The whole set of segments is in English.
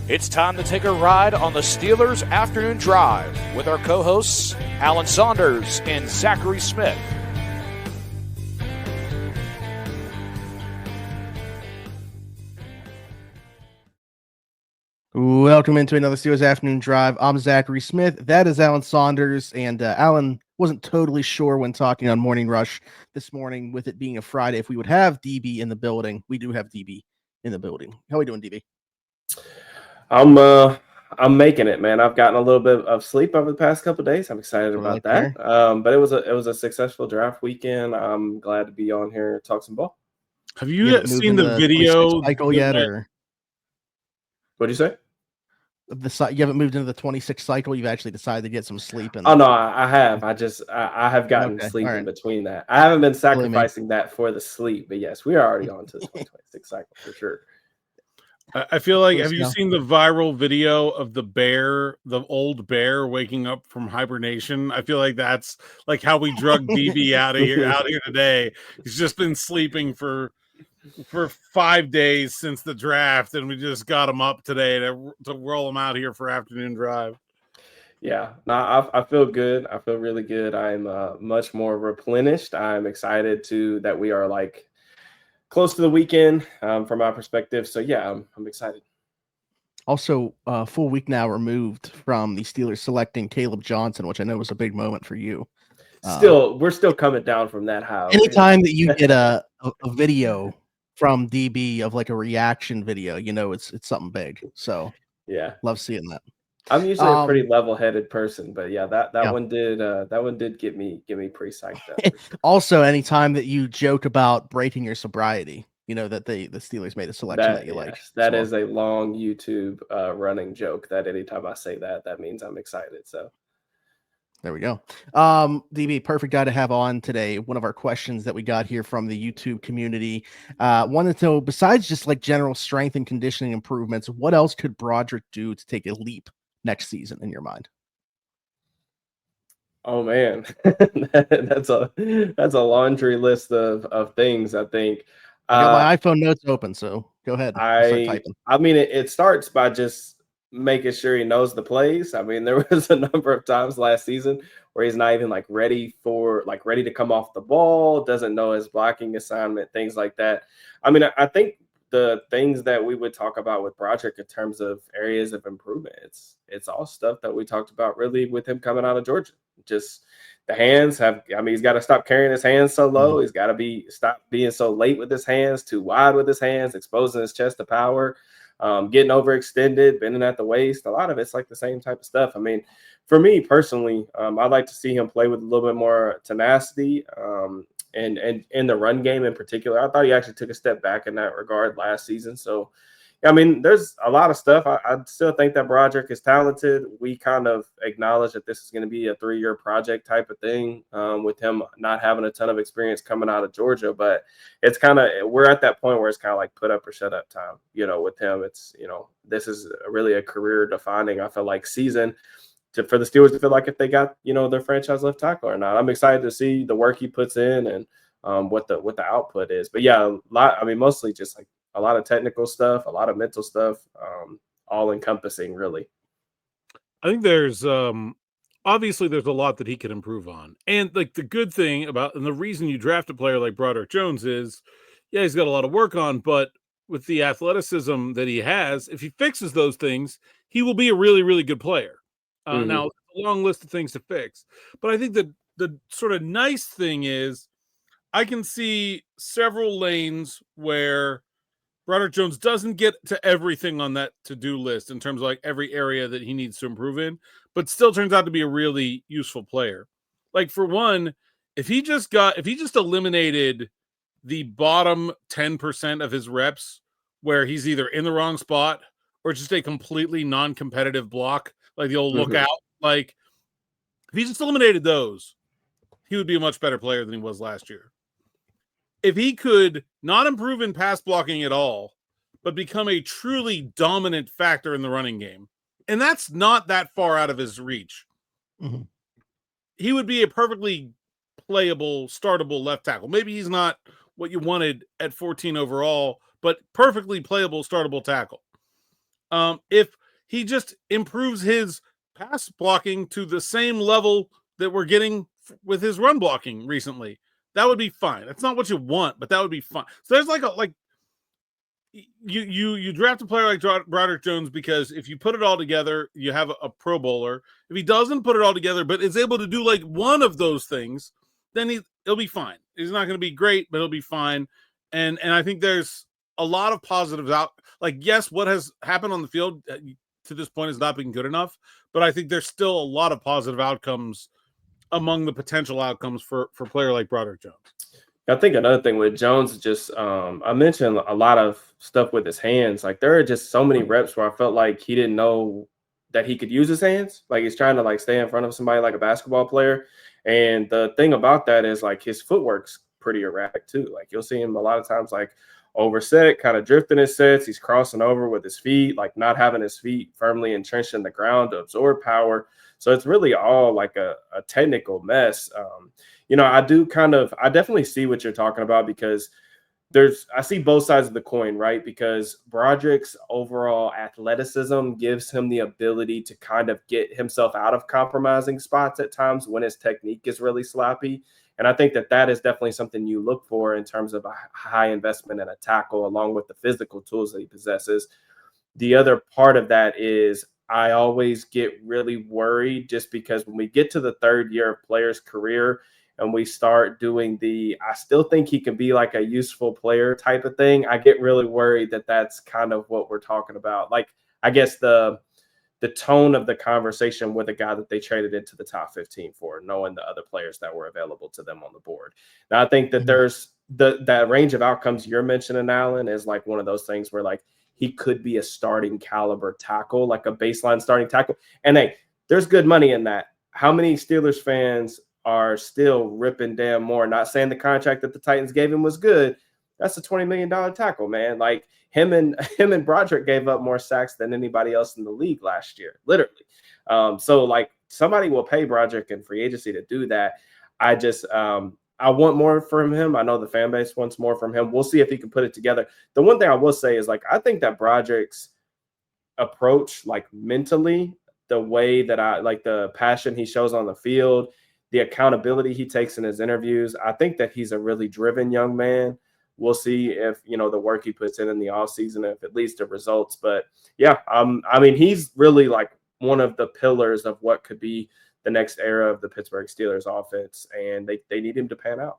It's time to take a ride on the Steelers Afternoon Drive with our co-hosts, Aaron Saunders and Zachary Smith. Welcome into another Steelers Afternoon Drive. I'm Zachary Smith. That is Aaron Saunders. And Alan wasn't totally sure when talking on Morning Rush this morning, with it being a Friday, if we would have DB in the building. We do have DB in the building. How are we doing, DB? I'm making it, man. I've gotten a little bit of sleep over the past couple of days. I'm excited about that. But it was a successful draft weekend. I'm glad to be on here and talk some ball. Have you seen the video cycle yet, or what'd you say? You haven't moved into the 26 cycle. You've actually decided to get some sleep in. Oh no, I have. I have gotten sleep in between that. I haven't been sacrificing that for the sleep, but yes, we are already on to the 2026 cycle for sure. I feel like, have you seen the viral video of the old bear waking up from hibernation? I feel like that's like how we drug DB out here today. He's just been sleeping for 5 days since the draft, and we just got him up today to roll him out here for afternoon drive. Yeah, no, I feel good. I feel really good. I'm much more replenished. I'm excited that we are like close to the weekend from my perspective. So yeah, I'm excited. Also, a full week now removed from the Steelers selecting Caleb Johnson, which I know was a big moment for you. We're still coming down from that high. Anytime that you get a video from DB of like a reaction video, you know it's something big. So yeah, love seeing that. I'm usually a pretty level-headed person, but yeah, that one did get me pretty psyched up. Sure. Also, anytime that you joke about breaking your sobriety, you know that the Steelers made a selection that you like. That is a long YouTube running joke. That anytime I say that means I'm excited. So there we go. DB, perfect guy to have on today. One of our questions that we got here from the YouTube community wanted to know, besides just like general strength and conditioning improvements, what else could Broderick do to take a leap next season in your mind? Oh man, that's a laundry list of things. I think I got my iPhone notes open, so go ahead. I mean, it starts by just making sure he knows the plays. I mean, there was a number of times last season where he's not even ready to come off the ball, doesn't know his blocking assignment, things like that. I mean, I think the things that we would talk about with Broderick in terms of areas of improvement, it's all stuff that we talked about really with him coming out of Georgia. Just the hands he's got to stop carrying his hands so low. He's got to stop being so late with his hands, too wide with his hands, exposing his chest to power, getting overextended, bending at the waist. A lot of it's like the same type of stuff. I mean, for me personally, I'd like to see him play with a little bit more tenacity. And in the run game in particular, I thought he actually took a step back in that regard last season. So, I mean, there's a lot of stuff. I still think that Broderick is talented. We kind of acknowledge that this is going to be a 3-year project type of thing with him not having a ton of experience coming out of Georgia. But it's we're at that point where it's kind of like put up or shut up time. With him, it's, this is really a career defining, I feel like, season for the Steelers to feel like if they got, their franchise left tackle or not. I'm excited to see the work he puts in and what the output is. But yeah, mostly just like a lot of technical stuff, a lot of mental stuff, all encompassing really. I think there's obviously there's a lot that he can improve on. And like the good thing about, and the reason you draft a player like Broderick Jones is, yeah, he's got a lot of work on, but with the athleticism that he has, if he fixes those things, he will be a really, really good player. Now, a long list of things to fix. But I think that the sort of nice thing is I can see several lanes where Broderick Jones doesn't get to everything on that to-do list in terms of like every area that he needs to improve in, but still turns out to be a really useful player. Like for one, if he just eliminated the bottom 10% of his reps where he's either in the wrong spot or just a completely non-competitive block, like the old lookout, like if he just eliminated those, he would be a much better player than he was last year. If he could not improve in pass blocking at all, but become a truly dominant factor in the running game, and that's not that far out of his reach, he would be a perfectly playable, startable left tackle. Maybe he's not what you wanted at 14 overall, but perfectly playable, startable tackle. If he just improves his pass blocking to the same level that we're getting with his run blocking recently, that would be fine. That's not what you want, but that would be fine. So there's you draft a player like Broderick Jones because if you put it all together, you have a Pro Bowler. If he doesn't put it all together, but is able to do like one of those things, then he'll be fine. He's not going to be great, but he'll be fine. And I think there's a lot of positives out. Like, yes, what has happened on the field to this point has not been good enough, but I think there's still a lot of positive outcomes among the potential outcomes for a player like Broderick Jones. I think another thing with Jones is just I mentioned a lot of stuff with his hands. Like there are just so many reps where I felt like he didn't know that he could use his hands. Like he's trying to like stay in front of somebody like a basketball player. And the thing about that is like his footwork's pretty erratic too. Like you'll see him a lot of times like overset, kind of drifting his sets. He's crossing over with his feet, like not having his feet firmly entrenched in the ground to absorb power. So it's really all like a technical mess. I definitely see what you're talking about because I see both sides of the coin, right? Because Broderick's overall athleticism gives him the ability to kind of get himself out of compromising spots at times when his technique is really sloppy. And I think that is definitely something you look for in terms of a high investment in a tackle, along with the physical tools that he possesses. The other part of that is I always get really worried just because when we get to the third year of players' career and we start doing I still think he can be like a useful player type of thing, I get really worried that that's kind of what we're talking about. Like, I guess the tone of the conversation with a guy that they traded into the top 15 for, knowing the other players that were available to them on the board. Now, I think that there's that range of outcomes you're mentioning, Alan, is like one of those things where like he could be a starting caliber tackle, like a baseline starting tackle. And hey, there's good money in that. How many Steelers fans are still ripping Dan Moore? Not saying the contract that the Titans gave him was good. That's a $20 million tackle, man. Like him and Broderick gave up more sacks than anybody else in the league last year, literally. So like somebody will pay Broderick in free agency to do that. I just I want more from him. I know the fan base wants more from him. We'll see if he can put it together. The one thing I will say is like I think that Broderick's approach, like mentally, the way that I like the passion he shows on the field, the accountability he takes in his interviews, I think that he's a really driven young man. We'll see if, the work he puts in the offseason, if it leads to results. But yeah, I mean, he's really like one of the pillars of what could be the next era of the Pittsburgh Steelers offense, and they need him to pan out.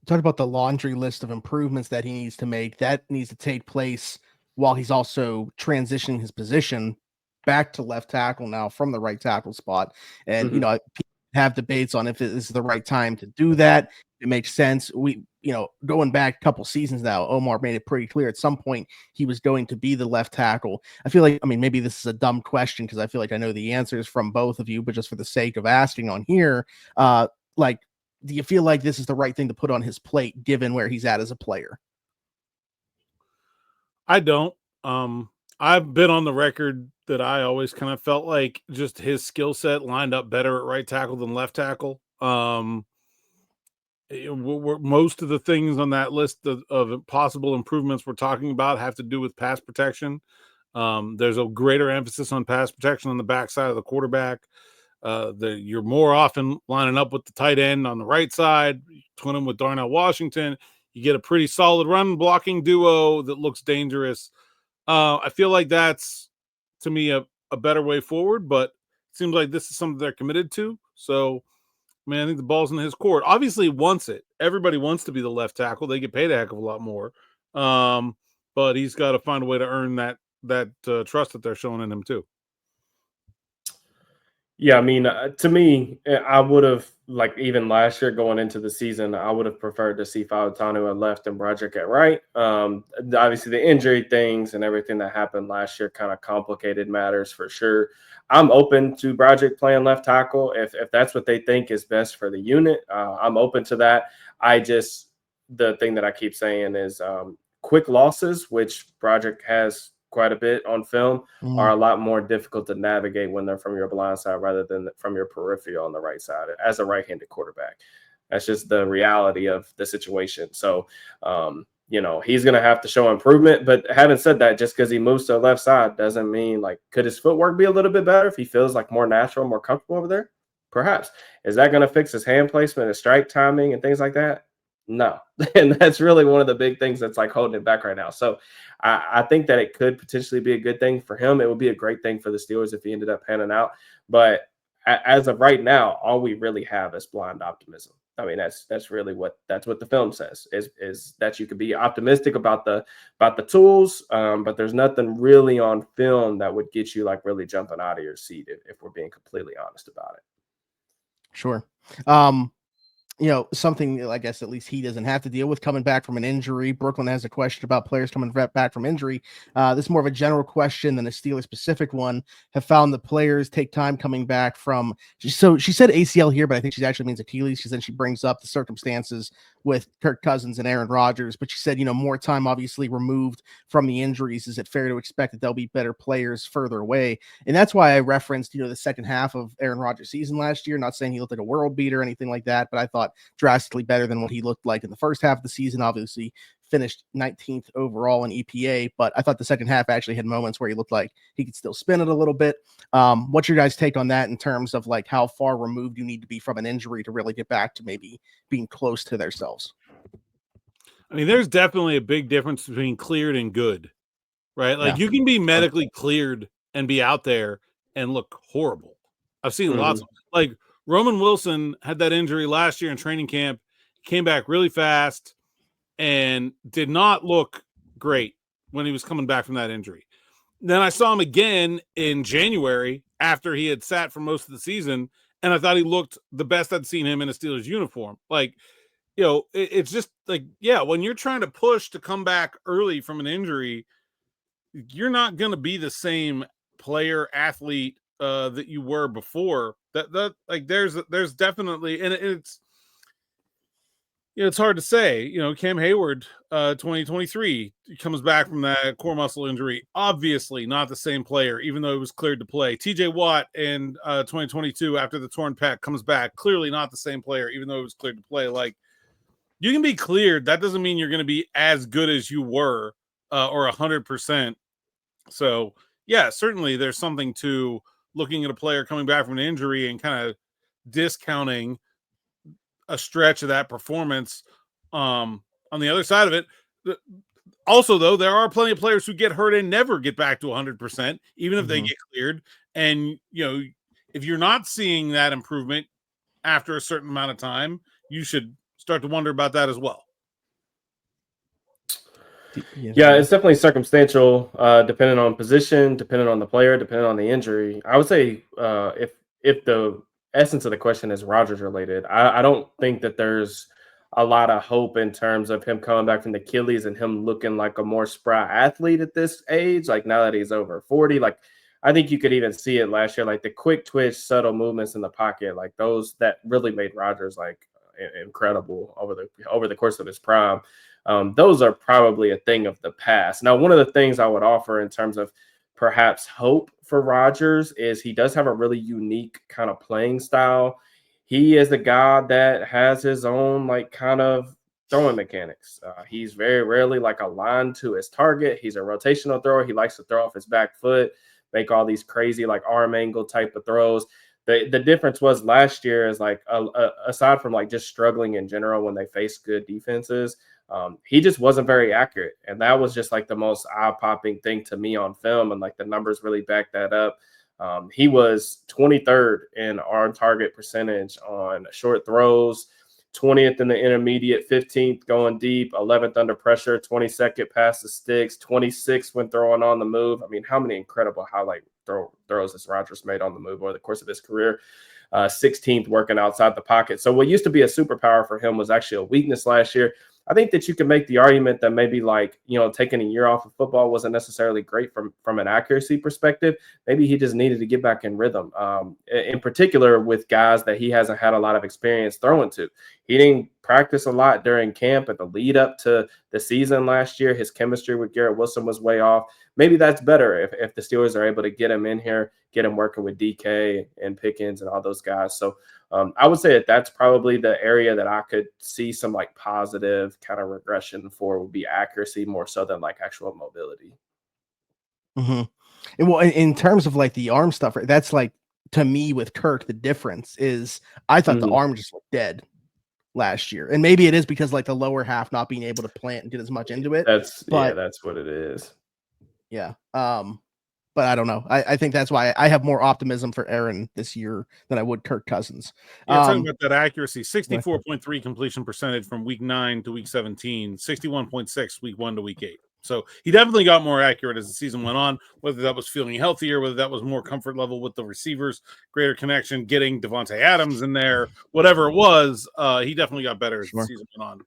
Talk about the laundry list of improvements that he needs to make. That needs to take place while he's also transitioning his position back to left tackle now from the right tackle spot. And, people have debates on if it is the right time to do that. It makes sense. We, going back a couple seasons now, Omar made it pretty clear at some point he was going to be the left tackle. I feel like, maybe this is a dumb question because I feel like I know the answers from both of you, but just for the sake of asking on here, do you feel like this is the right thing to put on his plate given where he's at as a player? I don't. I've been on the record that I always kind of felt like just his skill set lined up better at right tackle than left tackle. Most of the things on that list of possible improvements we're talking about have to do with pass protection. There's a greater emphasis on pass protection on the backside of the quarterback. You're more often lining up with the tight end on the right side, twinning with Darnell Washington. You get a pretty solid run blocking duo that looks dangerous. I feel like that's, to me, a better way forward, but it seems like this is something they're committed to. So, I think the ball's in his court. Obviously, he wants it. Everybody wants to be the left tackle. They get paid a heck of a lot more. But he's got to find a way to earn that trust that they're showing in him too. Yeah, to me, I would have, like, even last year going into the season, I would have preferred to see Fautanu at left and Broderick at right. Obviously, the injury things and everything that happened last year kind of complicated matters for sure. I'm open to Broderick playing left tackle if that's what they think is best for the unit. I'm open to that. The thing that I keep saying is quick losses, which Broderick has quite a bit on film, are a lot more difficult to navigate when they're from your blind side rather than from your peripheral on the right side as a right-handed quarterback. That's just the reality of the situation. So, he's going to have to show improvement. But having said that, just because he moves to the left side doesn't mean, like, could his footwork be a little bit better if he feels like more natural, more comfortable over there? Perhaps. Is that going to fix his hand placement and strike timing and things like that? No. And that's really one of the big things that's like holding it back right now. So I think that it could potentially be a good thing for him. It would be a great thing for the Steelers if he ended up panning out. But as of right now, all we really have is blind optimism. I mean, that's really what the film says is that you could be optimistic about the tools, but there's nothing really on film that would get you like really jumping out of your seat if we're being completely honest about it. Sure. Something I guess at least he doesn't have to deal with coming back from an injury. Brooklyn has a question about players coming back from injury. This is more of a general question than a Steelers specific one. Have found that players take time coming back from. So she said ACL here, but I think she actually means Achilles because then she brings up the circumstances with Kirk Cousins and Aaron Rodgers. But she said, more time obviously removed from the injuries. Is it fair to expect that they'll be better players further away? And that's why I referenced, the second half of Aaron Rodgers' season last year. Not saying he looked like a world beater or anything like that, but I thought drastically better than what he looked like in the first half of the season. Obviously finished 19th overall in EPA, but I thought the second half actually had moments where he looked like he could still spin it a little bit. What's your guys' take on that in terms of like how far removed you need to be from an injury to really get back to maybe being close to themselves? I mean, there's definitely a big difference between cleared and good, right? Like you can be medically cleared and be out there and look horrible. I've seen lots of, like, Roman Wilson had that injury last year in training camp, came back really fast and did not look great when he was coming back from that injury. Then I saw him again in January after he had sat for most of the season, and I thought he looked the best I'd seen him in a Steelers uniform. Like, it's just like, when you're trying to push to come back early from an injury, you're not going to be the same player, athlete that you were before. That like there's definitely, and it's it's hard to say. Cam Hayward 2023 comes back from that core muscle injury, obviously not the same player even though he was cleared to play. TJ Watt in 2022 after the torn pec comes back, clearly not the same player even though he was cleared to play. Like, you can be cleared, that doesn't mean you're going to be as good as you were or 100%. So certainly there's something to looking at a player coming back from an injury and kind of discounting a stretch of that performance. On the other side of it, also, though, there are plenty of players who get hurt and never get back to 100%, even if they get cleared. And, if you're not seeing that improvement after a certain amount of time, you should start to wonder about that as well. Yeah, it's definitely circumstantial, depending on position, depending on the player, depending on the injury. I would say if the essence of the question is Rodgers related, I don't think that there's a lot of hope in terms of him coming back from the Achilles and him looking like a more spry athlete at this age. Like, now that he's over 40, like, I think you could even see it last year, like the quick twitch, subtle movements in the pocket, like those that really made Rodgers like incredible over the course of his prime. Those are probably a thing of the past. Now, one of the things I would offer in terms of perhaps hope for Rodgers is he does have a really unique kind of playing style. He is a guy that has his own like kind of throwing mechanics. He's very rarely like aligned to his target. He's a rotational thrower. He likes to throw off his back foot, make all these crazy like arm angle type of throws. The difference was last year is like aside from like just struggling in general when they faced good defenses, he just wasn't very accurate. And that was just like the most eye-popping thing to me on film. And like the numbers really back that up. He was 23rd in on target percentage on short throws, 20th in the intermediate, 15th going deep, 11th under pressure, 22nd past the sticks, 26th when throwing on the move. I mean, how many incredible highlight throws has Rodgers made on the move over the course of his career? 16th working outside the pocket. So what used to be a superpower for him was actually a weakness last year. I think that you can make the argument that maybe like, taking a year off of football wasn't necessarily great from an accuracy perspective. Maybe he just needed to get back in rhythm, in particular with guys that he hasn't had a lot of experience throwing to. He didn't practice a lot during camp at the lead up to the season last year. His chemistry with Garrett Wilson was way off. Maybe that's better if the Steelers are able to get him in here, get him working with DK and Pickens and all those guys. So I would say that that's probably the area that I could see some like positive kind of regression for would be accuracy more so than like actual mobility. Mm-hmm. And well, in terms of like the arm stuff, right, that's like to me with Kirk, the difference is I thought the arm just looked dead last year, and maybe it is because like the lower half not being able to plant and get as much into it. That's but that's what it is. yeah, but I don't know. I think that's why I have more optimism for Aaron this year than I would Kirk Cousins. Yeah, talking about that accuracy, 64.3 completion percentage from week 9 to week 17, 61.6 week 1 to week 8. So he definitely got more accurate as the season went on, whether that was feeling healthier, whether that was more comfort level with the receivers, greater connection, getting Devontae Adams in there, whatever it was, he definitely got better as the season went on.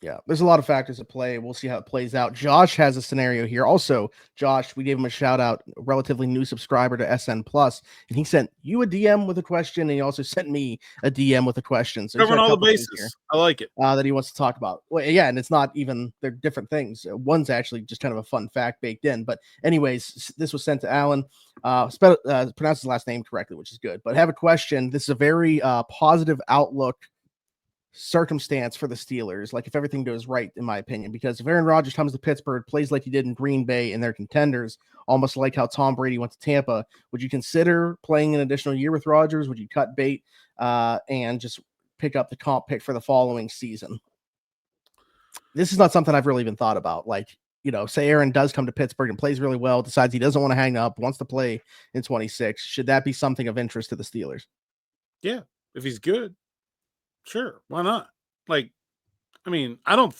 Yeah, there's a lot of factors at play. We'll see how it plays out. Josh has a scenario here. Also, Josh, we gave him a shout out, a relatively new subscriber to SN Plus, and he sent you a DM with a question, and he also sent me a DM with a question. So covering all the bases. I like it. That he wants to talk about. Well, yeah, and it's not even, they're different things. One's actually just kind of a fun fact baked in. But anyways, this was sent to Alan. Pronounce his last name correctly, which is good. But I have a question. This is a very positive outlook circumstance for the Steelers, like if everything goes right, in my opinion, because if Aaron Rodgers comes to Pittsburgh, plays like he did in Green Bay and they're contenders, almost like how Tom Brady went to Tampa, would you consider playing an additional year with Rodgers? Would you cut bait and just pick up the comp pick for the following season? This is not something I've really even thought about. Like, you know, say Aaron does come to Pittsburgh and plays really well, decides he doesn't want to hang up, wants to play in 26. Should that be something of interest to the Steelers? Yeah, if he's good. Sure, why not? Like, I mean, I don't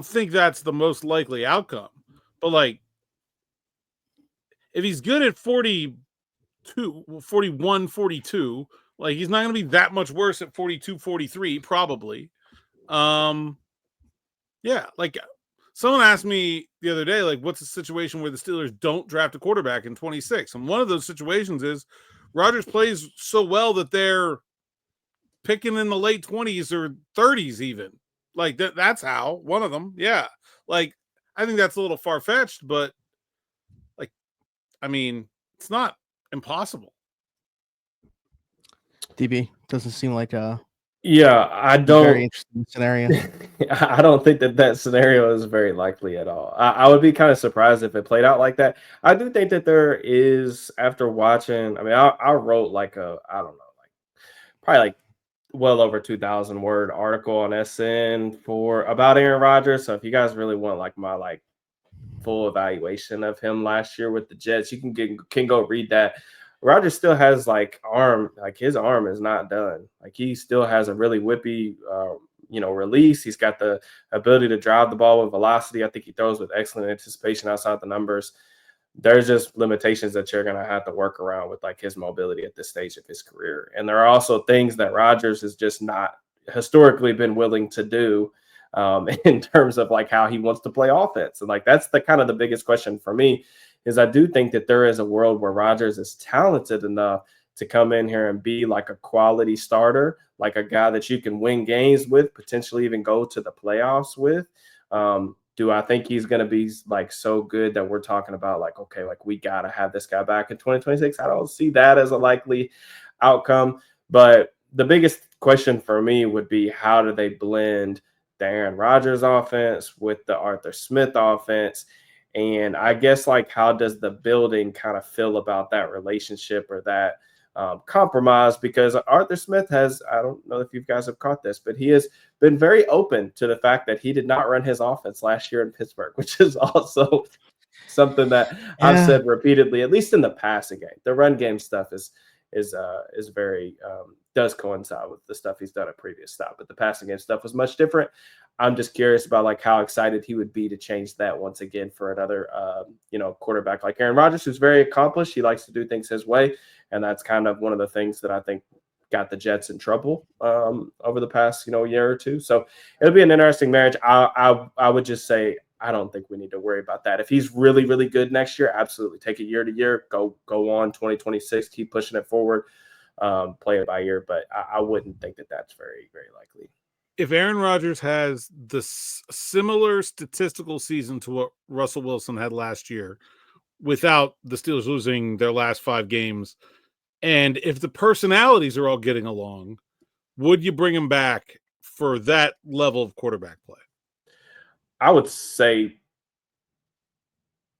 think that's the most likely outcome. But like, if he's good at 42, 41, 42, like he's not going to be that much worse at 42, 43 probably. Yeah, like someone asked me the other day, like, what's the situation where the Steelers don't draft a quarterback in 26? And one of those situations is Rodgers plays so well that they're picking in the late 20s or 30s even. Like that's how one of them. Yeah. Like I think that's a little far-fetched, but like I mean, it's not impossible. DB doesn't seem like a I don't very interesting scenario. I don't think that scenario is very likely at all. I would be kind of surprised if it played out like that. I do think that there is, after watching, I mean, I wrote like I don't know, like probably like well over 2,000 word article on SN about Aaron Rodgers. So if you guys really want like my like full evaluation of him last year with the Jets, you can go read that. Rodgers still has like his arm is not done. Like he still has a really whippy release. He's got the ability to drive the ball with velocity. I think he throws with excellent anticipation outside the numbers. There's just limitations that you're going to have to work around with like his mobility at this stage of his career. And there are also things that Rodgers has just not historically been willing to do in terms of like how he wants to play offense. And like, that's the kind of the biggest question for me is I do think that there is a world where Rodgers is talented enough to come in here and be like a quality starter, like a guy that you can win games with, potentially even go to the playoffs with. Do I think he's going to be like so good that we're talking about like, okay, like we got to have this guy back in 2026? I don't see that as a likely outcome. But the biggest question for me would be, how do they blend the Aaron Rodgers offense with the Arthur Smith offense? And I guess like, how does the building kind of feel about that relationship or that compromise? Because Arthur Smith has, I don't know if you guys have caught this, but he has been very open to the fact that he did not run his offense last year in Pittsburgh, which is also something that I've said repeatedly, at least in the passing game. The run game stuff is very does coincide with the stuff he's done at previous stop, but the passing game stuff was much different. I'm just curious about like how excited he would be to change that once again for another quarterback like Aaron Rodgers, who's very accomplished. He likes to do things his way, and that's kind of one of the things that I think got the Jets in trouble over the past year or two. So it'll be an interesting marriage. I would just say I don't think we need to worry about that. If he's really, really good next year, absolutely take it year to year, go on 2026, keep pushing it forward, play it by ear. But I wouldn't think that that's very, very likely. If Aaron Rodgers has the similar statistical season to what Russell Wilson had last year, without the Steelers losing their last 5 games, And if the personalities are all getting along, would you bring him back for that level of quarterback play? I would say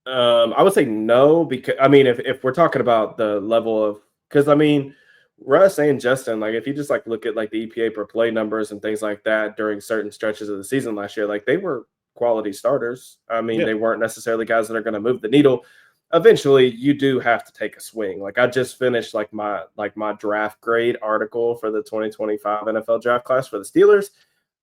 no, because I mean, if we're talking about the level of, because I mean, Russ and Justin, like if you just like look at like the EPA per play numbers and things like that during certain stretches of the season last year, like they were quality starters. I mean, they weren't necessarily guys that are going to move the needle. Eventually, you do have to take a swing. Like I just finished like my draft grade article for the 2025 NFL draft class for the Steelers.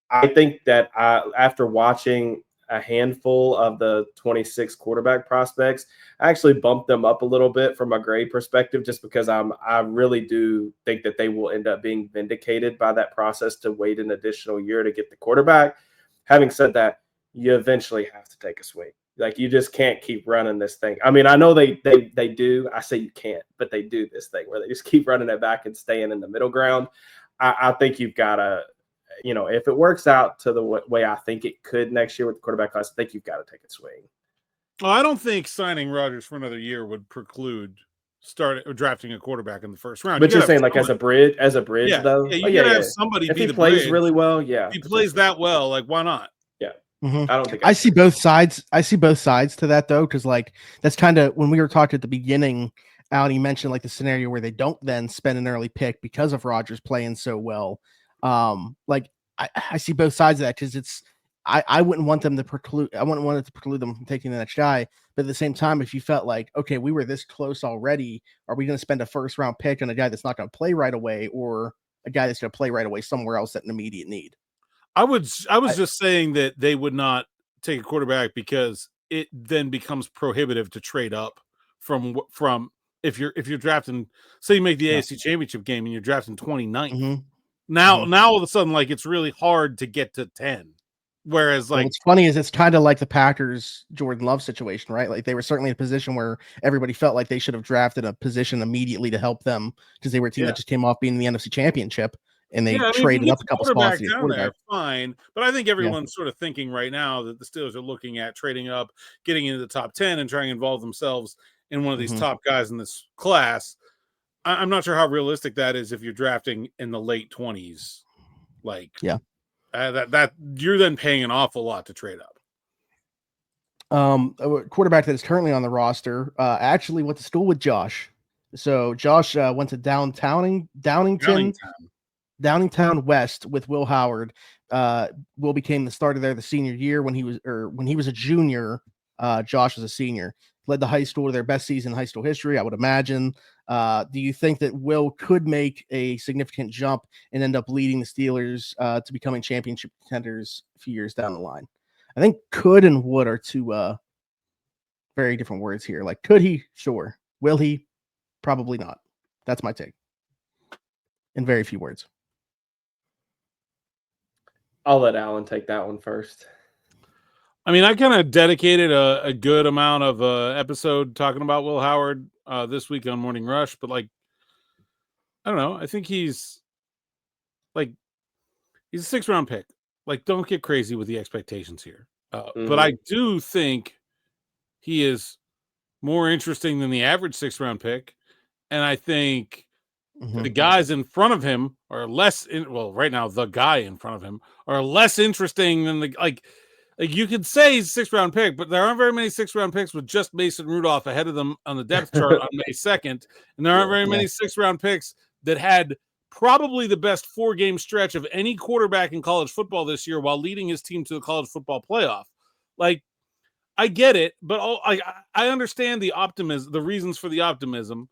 I think that after watching a handful of the 26 quarterback prospects, I actually bumped them up a little bit from a grade perspective, just because I really do think that they will end up being vindicated by that process to wait an additional year to get the quarterback. Having said that, you eventually have to take a swing. Like you just can't keep running this thing. I mean, I know they do. I say you can't, but they do this thing where they just keep running it back and staying in the middle ground. I think you've got to, if it works out to the way I think it could next year with the quarterback class, I think you've got to take a swing. Well, I don't think signing Rodgers for another year would preclude drafting a quarterback in the first round. But you're saying like as a bridge, yeah, though? Yeah, you gotta have somebody if be he the plays bridge. really well, yeah. If he plays that well, like why not? Yeah. Mm-hmm. I don't think I see both sides. I see both sides to that though, because like that's kind of when we were talking at the beginning. Alan, you mentioned like the scenario where they don't then spend an early pick because of Rodgers playing so well. Like I see both sides of that, because I wouldn't want them to preclude. I wouldn't want it to preclude them from taking the next guy. But at the same time, if you felt like, okay, we were this close already, are we going to spend a first round pick on a guy that's not going to play right away, or a guy that's going to play right away somewhere else at an immediate need? I was just saying that they would not take a quarterback because it then becomes prohibitive to trade up from if you're drafting, say you make the AFC Championship game and you're drafting 29th. Mm-hmm. Now all of a sudden, like it's really hard to get to 10. Whereas, like, what's funny is it's kind of like the Packers Jordan Love situation, right? Like they were certainly in a position where everybody felt like they should have drafted a position immediately to help them, because they were a team that just came off being in the NFC Championship, and they traded up a couple spots to get quarterback. Fine, but I think everyone's sort of thinking right now that the Steelers are looking at trading up, getting into the top 10, and trying to involve themselves in one of these top guys in this class. I'm not sure how realistic that is if you're drafting in the late 20s. Like, that you're then paying an awful lot to trade up. A quarterback that is currently on the roster actually went to school with Josh. So Josh went to Downingtown West with Will Howard. Will became the starter there the senior year when he was a junior. Josh was a senior. Led the high school to their best season in high school history, I would imagine. Do you think that Will could make a significant jump and end up leading the Steelers to becoming championship contenders a few years down the line? I think could and would are two very different words here. Like, could he? Sure. Will he? Probably not. That's my take. In very few words. I'll let Alan take that one first. I mean, I kind of dedicated a good amount of episode talking about Will Howard this week on Morning Rush, but like, I don't know. I think he's a 6th round pick. Like, don't get crazy with the expectations here. But I do think he is more interesting than the average 6th round pick. And I think the guys in front of him are right now, the guy in front of him are less interesting than like you could say he's a 6th round pick, but there aren't very many 6th round picks with just Mason Rudolph ahead of them on the depth chart on May 2nd. And there aren't very many 6th round picks that had probably the best 4-game stretch of any quarterback in college football this year while leading his team to the college football playoff. Like, I get it, but I understand the optimism, the reasons for the optimism.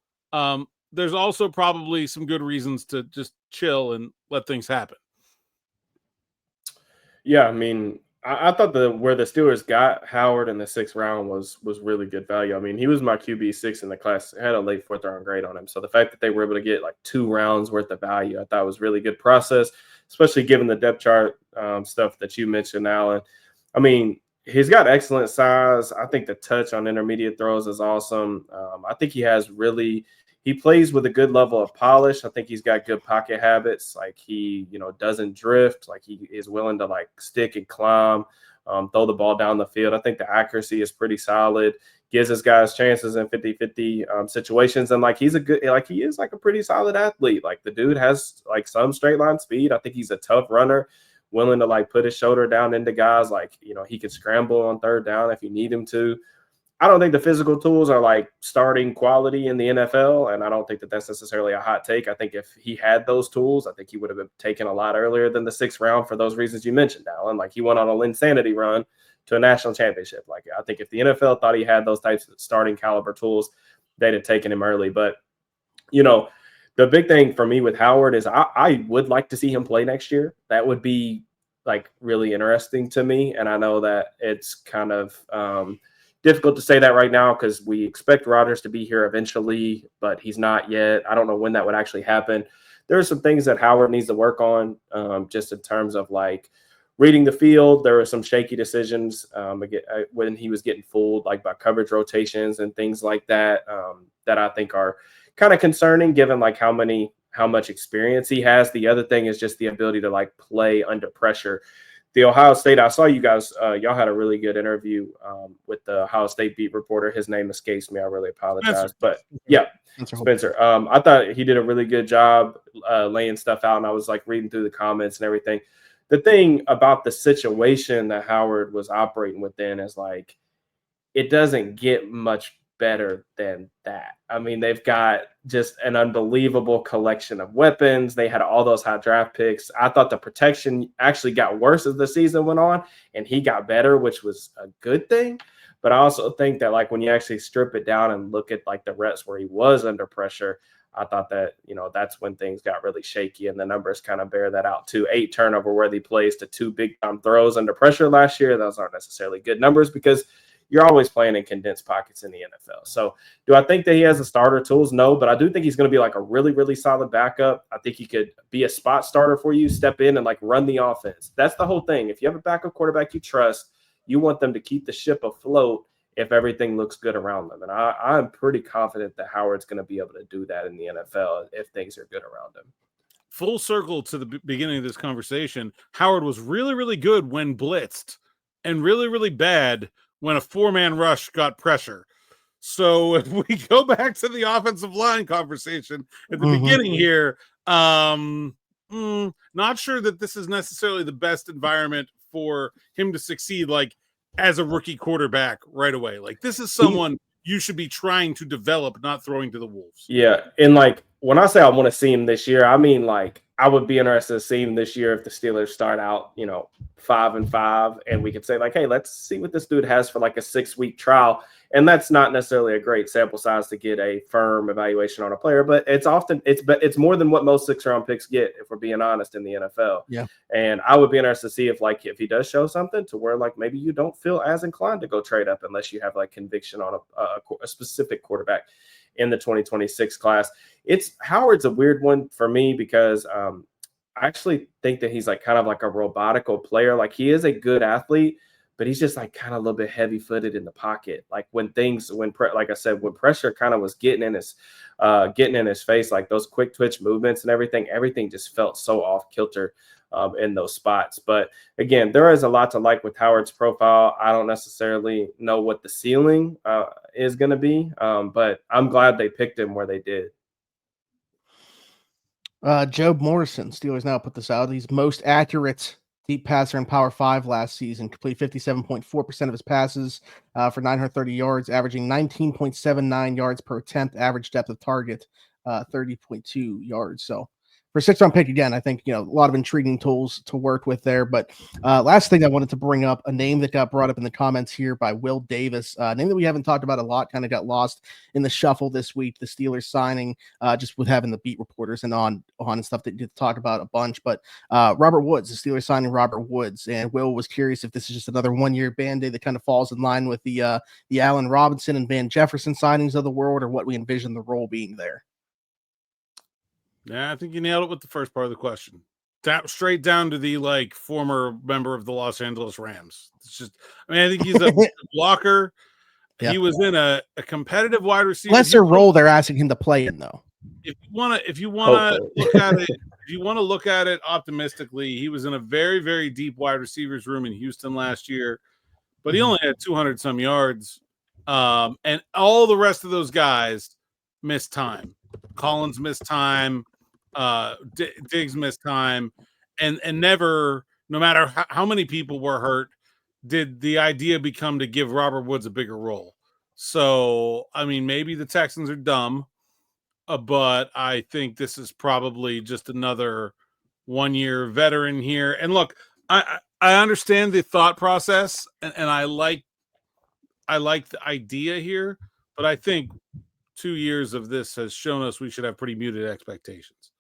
There's also probably some good reasons to just chill and let things happen. Yeah, I mean, I thought where the Steelers got Howard in the 6th round was really good value. I mean, he was my QB6 in the class. I had a late 4th round grade on him. So the fact that they were able to get like 2 rounds worth of value, I thought was really good process, especially given the depth chart stuff that you mentioned, Alan. I mean, he's got excellent size. I think the touch on intermediate throws is awesome. I think he plays with a good level of polish. I think he's got good pocket habits. Like he, doesn't drift. Like he is willing to like stick and climb, throw the ball down the field. I think the accuracy is pretty solid. gives his guys chances in 50-50 situations. And like, he is like a pretty solid athlete. Like the dude has like some straight line speed. I think he's a tough runner, willing to like put his shoulder down into guys. Like, you know, he can scramble on third down if you need him to. I don't think the physical tools are like starting quality in the NFL, and I don't think that that's necessarily a hot take. I think if he had those tools, I think he would have been taken a lot earlier than the 6th round for those reasons you mentioned, Alan. Like, he went on a insanity run to a national championship. Like, I think if the NFL thought he had those types of starting caliber tools, they'd have taken him early. But, you know, the big thing for me with Howard is I would like to see him play next year. That would be like really interesting to me. And I know that it's kind of difficult to say that right now because we expect Rodgers to be here eventually, but he's not yet. I don't know when that would actually happen. There are some things that Howard needs to work on just in terms of like reading the field. There were some shaky decisions when he was getting fooled, like by coverage rotations and things like that, that I think are kind of concerning given like how much experience he has. The other thing is just the ability to like play under pressure. The Ohio State, I saw you guys, y'all had a really good interview with the Ohio State beat reporter. His name escapes me. I really apologize. Spencer. But yeah, Spencer. I thought he did a really good job laying stuff out, and I was like reading through the comments and everything. The thing about the situation that Howard was operating within is like, it doesn't get much better than that. I mean, they've got just an unbelievable collection of weapons. They had all those high draft picks. I thought the protection actually got worse as the season went on, and he got better, which was a good thing. But I also think that like when you actually strip it down and look at like the reps where he was under pressure, I thought that, you know, that's when things got really shaky, and the numbers kind of bear that out too. 8 turnover-worthy plays to 2 big-time throws under pressure last year. Those aren't necessarily good numbers because you're always playing in condensed pockets in the NFL. So do I think that he has the starter tools? No, but I do think he's going to be like a really, really solid backup. I think he could be a spot starter for you, step in and like run the offense. That's the whole thing. If you have a backup quarterback you trust, you want them to keep the ship afloat if everything looks good around them. And I'm pretty confident that Howard's going to be able to do that in the NFL if things are good around him. Full circle to the beginning of this conversation, Howard was really, really good when blitzed and really, really bad when a 4-man rush got pressure. So if we go back to the offensive line conversation at the beginning here, not sure that this is necessarily the best environment for him to succeed, like as a rookie quarterback right away. Like this is someone you should be trying to develop, not throwing to the wolves. Yeah. And like, when I say I want to see him this year, I mean, like, I would be interested to see him this year if the Steelers start out, 5-5, and we could say like, hey, let's see what this dude has for like a 6-week trial. And that's not necessarily a great sample size to get a firm evaluation on a player, but it's more than what most 6th-round picks get, if we're being honest, in the NFL. Yeah. And I would be interested to see if he does show something to where like maybe you don't feel as inclined to go trade up unless you have like conviction on a specific quarterback in the 2026 class. Howard's a weird one for me because I actually think that he's like kind of like a robotical player. Like he is a good athlete, but he's just like kind of a little bit heavy footed in the pocket. Like like I said, when pressure kind of was getting in his face, like those quick twitch movements and everything just felt so off kilter in those spots. But again, there is a lot to like with Howard's profile. I don't necessarily know what the ceiling is going to be, but I'm glad they picked him where they did. Job Morrison, Steelers now put this out. He's most accurate deep passer in Power 5 last season, completed 57.4% of his passes for 930 yards, averaging 19.79 yards per attempt, average depth of target 30.2 yards. So for a 6th-round pick, again, I think, a lot of intriguing tools to work with there. But last thing I wanted to bring up, a name that got brought up in the comments here by Will Davis, a name that we haven't talked about a lot, kind of got lost in the shuffle this week, the Steelers signing, just with having the beat reporters and on and stuff that you get to talk about a bunch. But Robert Woods, the Steelers signing Robert Woods, and Will was curious if this is just another one-year Band-Aid that kind of falls in line with the Allen Robinson and Van Jefferson signings of the world, or what we envision the role being there. Yeah, I think you nailed it with the first part of the question. Straight down to the former member of the Los Angeles Rams. It's just, I think he's a blocker. Yeah. He was in a competitive wide receiver. Lesser role they're asking him to play in, though. If you want to look at it optimistically, he was in a very, very deep wide receivers room in Houston last year, but he only had 200 some yards. And all the rest of those guys missed time. Collins missed time. Diggs missed time. And never, no matter how many people were hurt, did the idea become to give Robert Woods a bigger role. So, I mean, maybe the Texans are dumb, but I think this is probably just another one-year veteran here. And look, I understand the thought process, and I like the idea here, but I think 2 years of this has shown us we should have pretty muted expectations.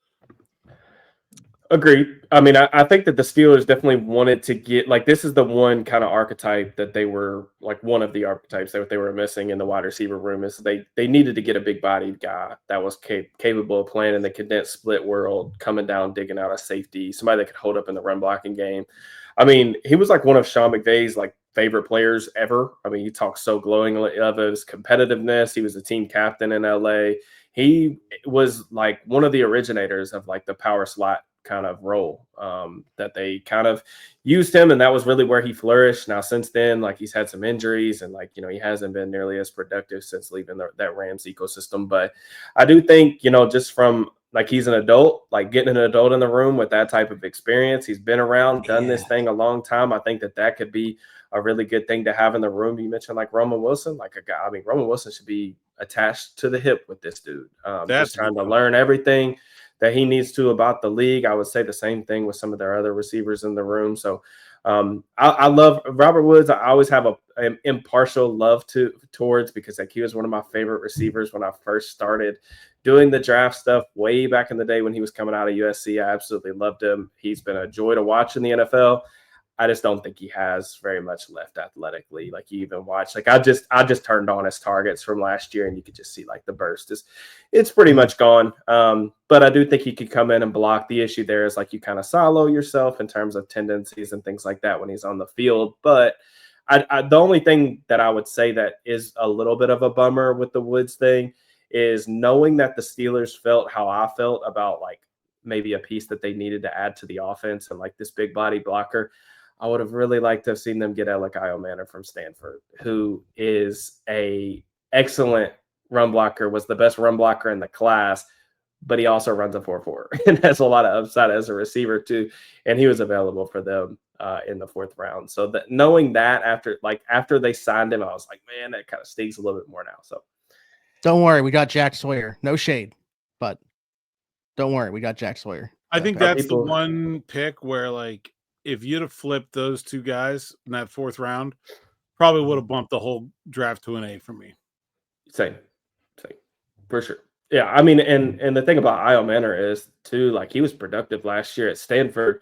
Agreed. I mean, I think that the Steelers definitely wanted to get like this is the one kind of archetype that they were like one of the archetypes that they were missing in the wide receiver room is they needed to get a big bodied guy that was capable of playing in the condensed split world, coming down, digging out a safety, somebody that could hold up in the run blocking game. I mean, he was like one of Sean McVay's like favorite players ever. I mean, he talks so glowingly of his competitiveness. He was the team captain in LA. He was like one of the originators of like the power slot kind of role that they kind of used him, and that was really where he flourished. Now since then, like he's had some injuries and like he hasn't been nearly as productive since leaving that Rams ecosystem. But I do think just from like he's an adult, like getting an adult in the room with that type of experience, he's been around, done this thing a long time. I think that could be a really good thing to have in the room. You mentioned like Roman Wilson, like a guy. I mean, Roman Wilson should be attached to the hip with this dude. Just trying to learn everything that he needs to about the league. I would say the same thing with some of their other receivers in the room. So I love Robert Woods. I always have an impartial love towards because like he was one of my favorite receivers when I first started doing the draft stuff way back in the day when he was coming out of USC. I absolutely loved him. He's been a joy to watch in the NFL. I just don't think he has very much left athletically. Like you even watch, like I just turned on his targets from last year and you could just see like the burst it's pretty much gone. But I do think he could come in and block. The issue there is like you kind of silo yourself in terms of tendencies and things like that when he's on the field. But the only thing that I would say that is a little bit of a bummer with the Woods thing is knowing that the Steelers felt how I felt about like maybe a piece that they needed to add to the offense and like this big body blocker. I would have really liked to have seen them get Alec Manor from Stanford, who is a excellent run blocker, was the best run blocker in the class, but he also runs a 4.4 and has a lot of upside as a receiver too. And he was available for them in the 4th round. So that knowing that after they signed him, I was like, man, that kind of stings a little bit more now. So don't worry, we got Jack Sawyer. No shade, but don't worry, we got Jack Sawyer. I think that's the one pick where like if you'd have flipped those two guys in that 4th round, probably would have bumped the whole draft to an A for me. Same, for sure. Yeah, I mean, and the thing about Manor is too, like he was productive last year at Stanford,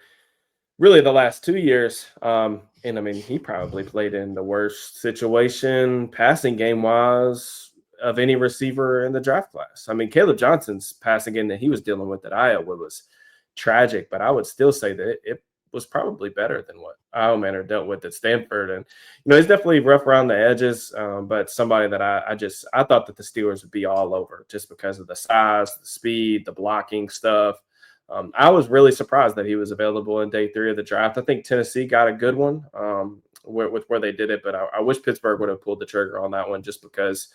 really the last 2 years. And I mean, he probably played in the worst situation passing game wise of any receiver in the draft class. I mean, Caleb Johnson's passing game that he was dealing with at Iowa was tragic, but I would still say that it was probably better than what Manor dealt with at Stanford. And, he's definitely rough around the edges, but somebody that I thought that the Steelers would be all over just because of the size, the speed, the blocking stuff. I was really surprised that he was available in day 3 of the draft. I think Tennessee got a good one with where they did it, but I wish Pittsburgh would have pulled the trigger on that one just because.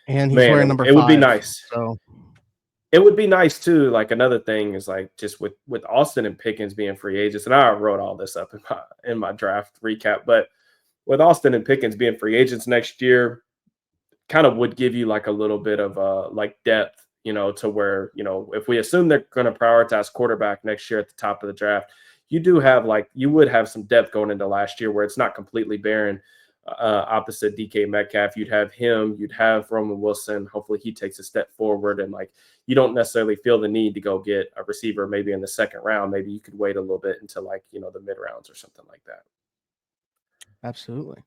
And he's wearing number 5. It would be nice. So. It would be nice too. Like another thing is like just with Austin and Pickens being free agents, and I wrote all this up in my draft recap. But with Austin and Pickens being free agents next year, kind of would give you like a little bit of like depth, to where if we assume they're going to prioritize quarterback next year at the top of the draft, you would have some depth going into last year where it's not completely barren. Opposite DK Metcalf, you'd have him, you'd have Roman Wilson. Hopefully he takes a step forward, and like you don't necessarily feel the need to go get a receiver maybe in the 2nd round. Maybe you could wait a little bit until like the mid rounds or something like that. Absolutely.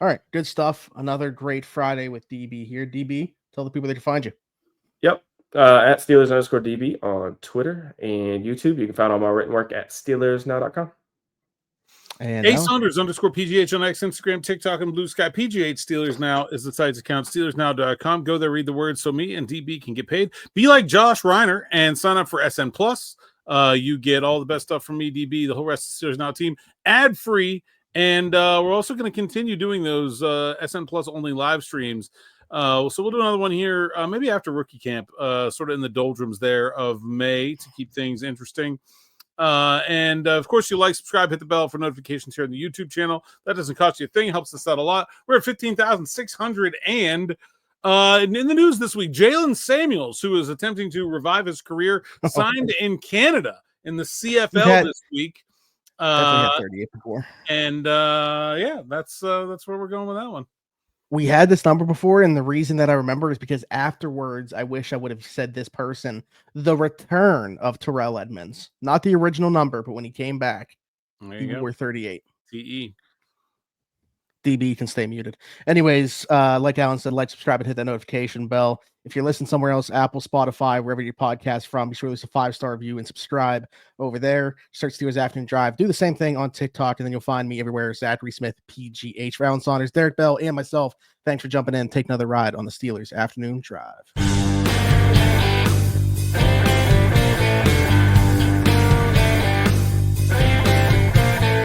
All right, good stuff. Another great Friday with DB here. DB, tell the people they can find you. Yep. At Steelers_DB on Twitter and YouTube. You can find all my written work at SteelersNow.com. And @Saunders_PGH on X, Instagram, TikTok, and Blue Sky. PGH Steelers Now is the site's account. SteelersNow.com. Go there, read the words so me and DB can get paid. Be like Josh Reiner and sign up for SN Plus. You get all the best stuff from me, DB, the whole rest of the Steelers Now team, ad-free And we're also going to continue doing those SN Plus only live streams. So we'll do another one here, maybe after rookie camp, sort of in the doldrums there of May to keep things interesting. And of course, you like, subscribe, hit the bell for notifications here on the YouTube channel. That doesn't cost you a thing, helps us out a lot. We're at 15,600. And in the news this week, Jalen Samuels, who is attempting to revive his career, signed in Canada in the CFL this week. Definitely had 38 before. And yeah, that's where we're going with that one. We had this number before, and the reason that I remember is because afterwards, I wish I would have said this person, the return of Terrell Edmonds, not the original number, but when he came back, he wore 38. TE. DB can stay muted. Anyways, like Alan said, like, subscribe, and hit that notification bell. If you're listening somewhere else, Apple, Spotify, wherever your podcast from, be sure to leave a 5-star review and subscribe over there. Search Steelers Afternoon Drive. Do the same thing on TikTok, and then you'll find me everywhere. Zachary Smith, PGH. For Alan Saunders, Derrick Bell, and myself, thanks for jumping in. Take another ride on the Steelers Afternoon Drive.